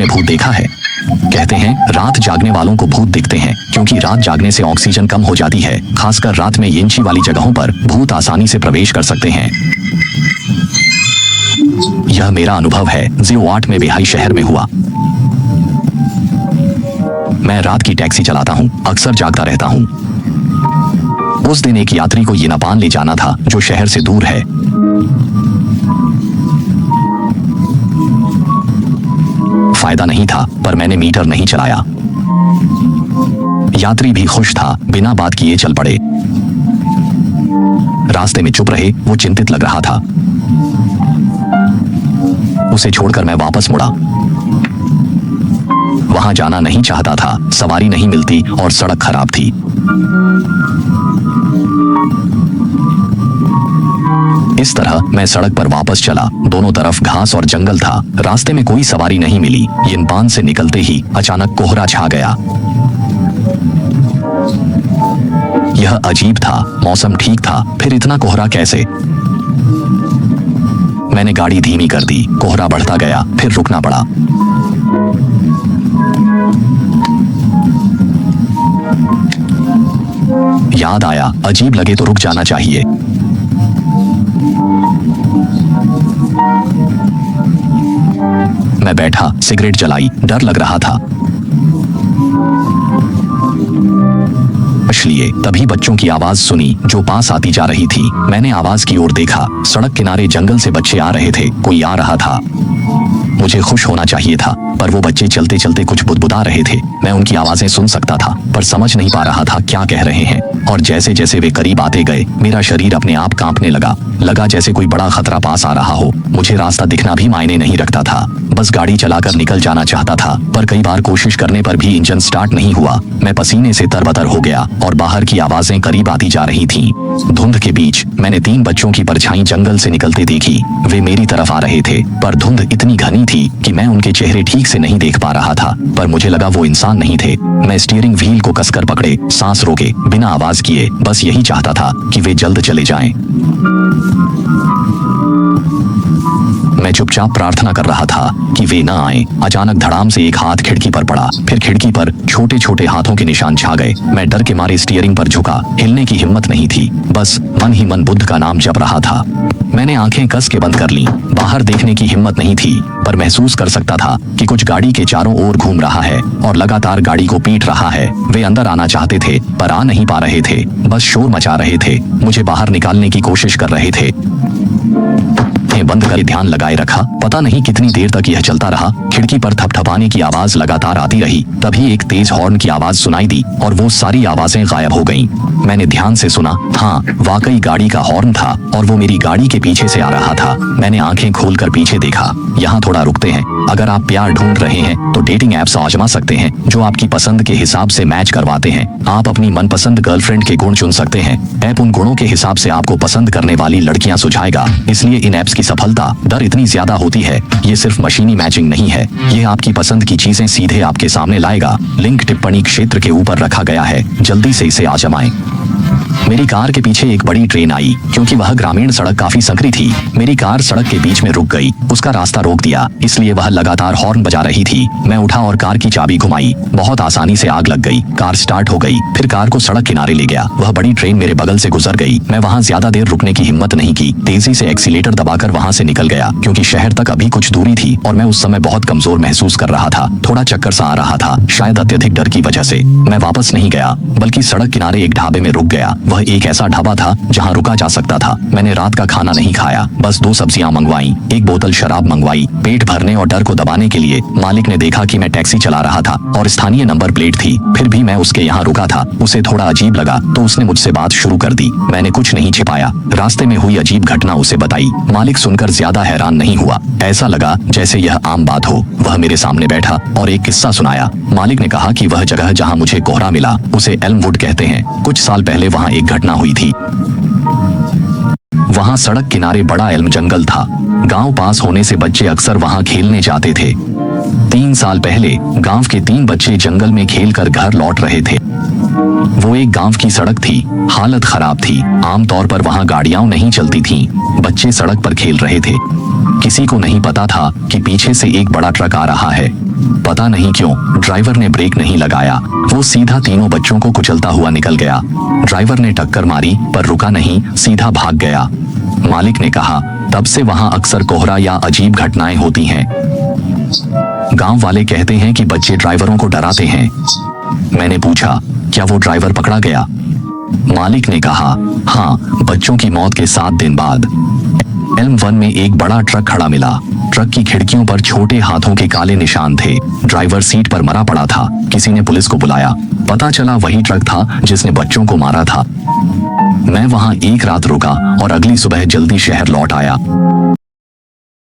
तुमने भूत देखा है? कहते हैं रात जागने वालों को भूत दिखते हैं क्योंकि रात जागने से ऑक्सीजन कम हो जाती है। खासकर रात में येंची वाली जगहों पर भूत आसानी से प्रवेश कर सकते हैं। यह मेरा अनुभव है जो 8 में बेहाई शहर में हुआ। मैं रात की टैक्सी चलाता हूँ, अक्सर जागता रहता हूँ। उस दिन एक यात्री को यिनापान ले जाना था जो शहर से दूर है। फायदा नहीं था पर मैंने मीटर नहीं चलाया। यात्री भी खुश था, बिना बात किए चल पड़े। रास्ते में चुप रहे, वो चिंतित लग रहा था। उसे छोड़कर मैं वापस मुड़ा। वहां जाना नहीं चाहता था, सवारी नहीं मिलती और सड़क खराब थी। इस तरह मैं सड़क पर वापस चला। दोनों तरफ घास और जंगल था। रास्ते में कोई सवारी नहीं मिली। यिनपान से निकलते ही अचानक कोहरा छा गया। यह अजीब था। मौसम ठीक था, फिर इतना कोहरा कैसे? मैंने गाड़ी धीमी कर दी। कोहरा बढ़ता गया, फिर रुकना पड़ा। याद आया, अजीब लगे तो रुक जाना चाहिए। मैं बैठा, सिगरेट जलाई। डर लग रहा था। इसलिए तभी बच्चों की आवाज सुनी जो पास आती जा रही थी। मैंने आवाज की ओर देखा। सड़क किनारे जंगल से बच्चे आ रहे थे। कोई आ रहा था। मुझे खुश होना चाहिए था, पर वो बच्चे चलते चलते कुछ बुदबुदा रहे थे। मैं उनकी आवाजें सुन सकता था, पर समझ नहीं पा रहा था क्या कह रहे हैं। और जैसे जैसे वे करीब आते गए, मेरा शरीर अपने आप कांपने लगा जैसे कोई बड़ा खतरा पास आ रहा हो। मुझे रास्ता दिखना भी मायने नहीं रखता था। बस गाड़ी चलाकर निकल जाना चाहता था, पर कई बार कोशिश करने पर भी इंजन स्टार्ट नहीं हुआ। मैं पसीने से तरबतर हो गया और बाहर की आवाजें करीब आती जा रही थीं। धुंध के बीच मैंने 3 बच्चों की परछाई जंगल से निकलते देखी। वे मेरी तरफ आ रहे थे, पर धुंध इतनी घनी थी कि मैं उनके चेहरे ठीक से नहीं देख पा रहा था। पर मुझे लगा वो इंसान नहीं थे। मैं स्टीयरिंग व्हील को कसकर पकड़े, सांस रोके, बिना आवाज किए बस यही चाहता था कि वे जल्द चले जाएं। मैं चुपचाप प्रार्थना कर रहा था कि वे न आए। अचानक धड़ाम से एक हाथ खिड़की पर पड़ा, फिर खिड़की पर छोटे छोटे हाथों के निशान छा गए। मैं डर के मारे स्टीयरिंग पर झुका। हिलने की हिम्मत नहीं थी, बस मन ही मन बुद्ध का नाम जप रहा था। मैंने आंखें कस के बंद कर लीं। बाहर देखने की हिम्मत नहीं थी, पर महसूस कर सकता था कि कुछ गाड़ी के चारों ओर घूम रहा है और लगातार गाड़ी को पीट रहा है। वे अंदर आना चाहते थे, पर आ नहीं पा रहे थे। बस शोर मचा रहे थे, मुझे बाहर निकालने की कोशिश कर रहे थे। बंद कर ध्यान लगाए रखा। पता नहीं कितनी देर तक यह चलता रहा। खिड़की पर थपथपाने की आवाज लगातार आती रही। तभी एक तेज हॉर्न की आवाज सुनाई दी और वो सारी आवाजें गायब हो गईं। मैंने ध्यान से सुना। हाँ, वाकई गाड़ी का हॉर्न था और वो मेरी गाड़ी के पीछे से आ रहा था। मैंने आंखें खोलकर पीछे देखा। यहाँ थोड़ा रुकते हैं। अगर आप प्यार ढूंढ रहे हैं तो डेटिंग ऐप्स आजमा सकते हैं जो आपकी पसंद के हिसाब से मैच करवाते हैं। आप अपनी मनपसंद गर्लफ्रेंड के गुण चुन सकते हैं। ऐप उन गुणों के हिसाब से आपको पसंद करने वाली लड़कियां सुझाएगा। इसलिए इन ऐप्स की सफलता दर इतनी ज्यादा होती है। ये सिर्फ मशीनी मैचिंग नहीं है, ये आपकी पसंद की चीजें सीधे आपके सामने लाएगा। लिंक टिप्पणी क्षेत्र के ऊपर रखा गया है, जल्दी से इसे आजमाएं। मेरी कार के पीछे एक बड़ी ट्रेन आई। क्योंकि वह ग्रामीण सड़क काफी संकरी थी, मेरी कार सड़क के बीच में रुक गई। उसका रास्ता रोक दिया, इसलिए वह लगातार हॉर्न बजा रही थी। मैं उठा और कार की चाबी घुमाई। बहुत आसानी से आग लग गई। कार स्टार्ट हो गई। फिर कार को सड़क किनारे ले गया। वह बड़ी ट्रेन मेरे बगल से गुजर गई। मैं वहाँ ज्यादा देर रुकने की हिम्मत नहीं की। तेजी से एक्सीलेटर दबाकर वहाँ से निकल गया। क्योंकि शहर तक अभी कुछ दूरी थी और मैं उस समय बहुत कमजोर महसूस कर रहा था। थोड़ा चक्कर सा आ रहा था, शायद अत्यधिक डर की वजह से। मैं वापस नहीं गया, बल्कि सड़क किनारे एक ढाबे में रुक गया। वह एक ऐसा ढाबा था जहां रुका जा सकता था। मैंने रात का खाना नहीं खाया, बस 2 सब्जियां मंगवाई, एक बोतल शराब मंगवाई। पेट भरने और डर को दबाने के लिए मालिक ने देखा कि मैं टैक्सी चला रहा था और स्थानीय नंबर प्लेट थी। फिर भी मैं उसके यहाँ रुका था। उसे थोड़ा अजीब लगा तो उसने मुझसे बात शुरू कर दी। मैंने कुछ नहीं छिपाया, रास्ते में हुई अजीब घटना उसे बताई। मालिक सुनकर ज्यादा हैरान नहीं हुआ। ऐसा लगा जैसे यह आम बात हो। वह मेरे सामने बैठा और एक किस्सा सुनाया। मालिक ने कहा कि वह जगह जहाँ मुझे कोहरा मिला उसे एल्मवुड कहते हैं। कुछ साल पहले वहाँ एक घटना हुई थी। वहाँ सड़क किनारे बड़ा एल्म जंगल था। गांव पास होने से बच्चे अक्सर वहाँ खेलने जाते थे। 3 साल पहले गांव के 3 बच्चे जंगल में खेलकर घर लौट रहे थे। वो एक गांव की सड़क थी। हालत खराब थी। आमतौर पर वहाँ गाड़ियां नहीं चलती थीं। बच्चे सड़क पर खेल रहे थे। किसी को नहीं पता था कि पीछे से एक बड़ा ट्रक आ रहा है। पता नहीं क्यों ड्राइवर ने ब्रेक नहीं लगाया, वो सीधा तीनों बच्चों को कुचलता हुआ निकल गया। ड्राइवर ने टक्कर मारी पर रुका नहीं, सीधा भाग गया। मालिक ने कहा, तब से वहां अक्सर कोहरा या अजीब घटनाएं होती हैं। गांव वाले कहते हैं कि बच्चे ड्राइवरों को डराते हैं। मैंने पूछा, क्या वो ड्राइवर पकड़ा गया? मालिक ने कहा, हाँ, बच्चों की मौत के 7 दिन बाद एल्म वन में एक बड़ा ट्रक खड़ा मिला। ट्रक की खिड़कियों पर छोटे हाथों के काले निशान थे। ड्राइवर सीट पर मरा पड़ा था। किसी ने पुलिस को बुलाया। पता चला वही ट्रक था जिसने बच्चों को मारा था। मैं वहां एक रात रुका और अगली सुबह जल्दी शहर लौट आया।